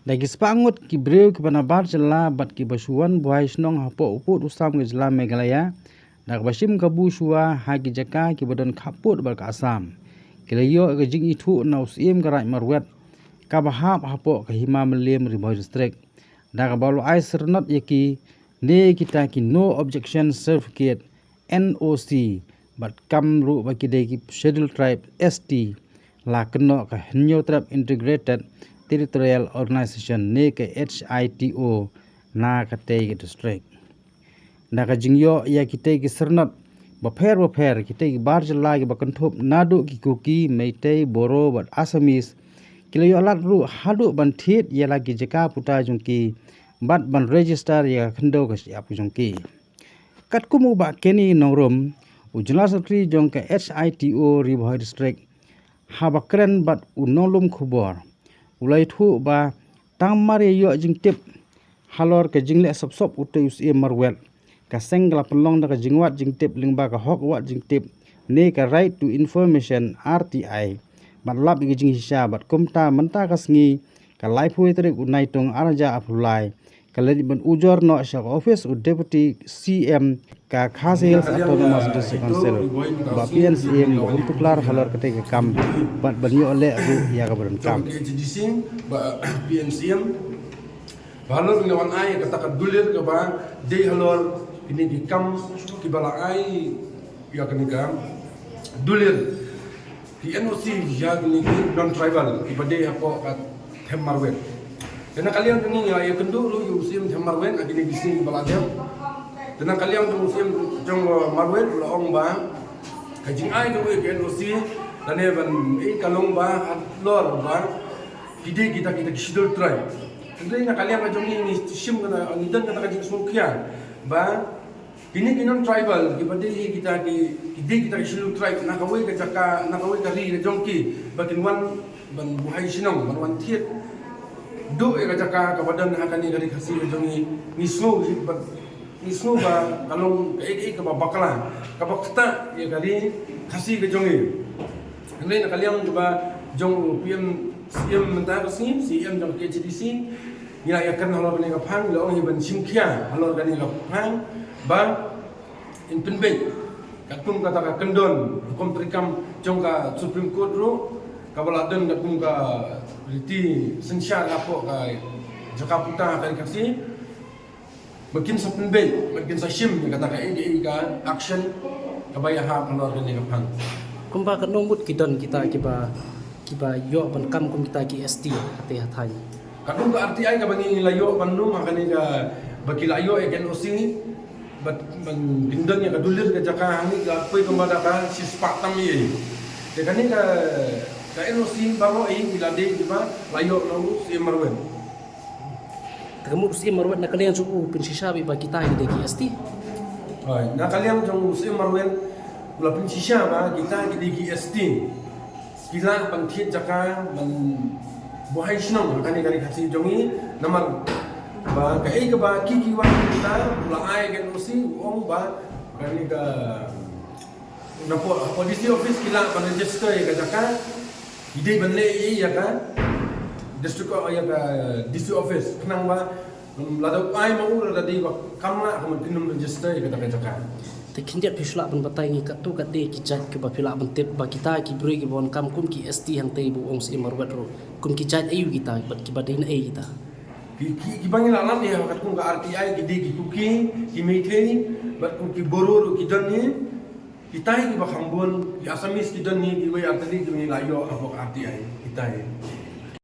Lagi sepangut ki breu ki panabar jela bat ki basuan buai snong hapo uput usam ke jela Meghalaya. Dak basim kabu shua hagi jaka ki badan kaput bal ka Assam. Kilayo ke jing itu na usim garai marwet. Kabahap hapo ke hima melim Riboi district. Dak balu ai sernat yaki ne kita ki no objection certificate NOC but kam ru baki de ki scheduled tribe ST la keno ka Henyo Tribe Integrated Territorial Organization ne ke HITO na ka te district. Na ka jingyo ya kita ki sernat baper kita ki barj lagi bakanthop nadu ki kuki meitei boro bat asamis kilayo alat ru hadu ban thit ya lagi jeka puta jungki bat ban register ya khando ka siap jungki kat kumu ba keni nongrom ujla sakri jong ka HITO Riboi district habakren bat unolom khubor ulai thu ba tangmari yo jingtip halor ke jingle sop utai usi marwel ka sengla pelong da ka jingwat jingtip lingba ka hok wat jingtip ne ka right to information RTI bat lab gi jing hisya bat kumta menta ka sngi ka laifu itrik unai tong araja apulai ka ledi ban ujor no sha office u deputy CM ka khas hills autonomous district council ba PNCM untuk lar halor ka te ka kam bat banyo le ru ya ka baran kam ba PNCM halor ni wan ai kata ka dulir ka ba de halor ini di kam ki bala ai ya kini ka dulir di NOC ya kini non tribal ki bade apo ka Marwet. Dan kalian ini ya kendu lu usim Marwet agini di sini bala dia. Dan kalian tu usim jong Marwet lo ong ba kajing ai tu ke NOC dan ban kalong ba lor ba ide kita schedule tribe. Tentu ini kalian macam ini sim kata nidan kata kajing smokia ba ini kinon tribal kibade kita ide kita schedule tribe na kawai ka jaka na kawai ka ri jongki bakin wan ban buhai sinong ban wan thiet do e ka jaka ka badan hakani gari khasi jongi nisno ba kalong ka ba bakala ka bakta ya gari khasi ka jongi ini na kalian coba jong PM CM menta kasi CM jong KCDC ila yakan halor ni ka phang lo ngi ban simkhia halor gani ka phang ba in penbek katung kata ka kendon hukum trikam jong ka Supreme Court ro kabaladan katung ka riti sensya lapo ka Jakarta ka kasi makin sa penbek makin sa sim kata ka ka action kabaya ha halor gani ka phang kumba ka nomut kidon kita kiba yo ban kam kum kita ki ST hati hatai katung ka RTI ka bangi layo pandum makani ka bakilayo e NOC bat ban bindon ya kadulir ka jaka hani ka poi kembada ka sispak tam ye de kani ka NOC baro i bilade diba layo no si marwen kamu si marwen na kalian su pinsisha ba kita ide ki ST ai na kalian jong si marwen ula pinsisha ba kita ide ki ST kila panthit jaka ban buhai snong kani kani khasi jongi namar ba kai ka ba ki wan kita la ai kan usi ong ba kani ka na police office kila ban register ka jaka ide banle ya ka district ya ka district office kenang ba lado ai mau la di ba kamla ka tinum register ka jaka tekinjat pisla ban batai ngi katu kat de ki jat ke ba pila ban tep ba kita ki brui ki bon kam kum ki ST hang tei bu ong si marwat ro kum ki jat ayu kita bat ki badin ai kita ki bangi la lam ya kat kum ka RTI ki de ki kuki ki meithei bat kum ki boror ki dan ni kita ki ba khambon ki asamis ki dan ni ki wei artali ki ni layo abok RTI kita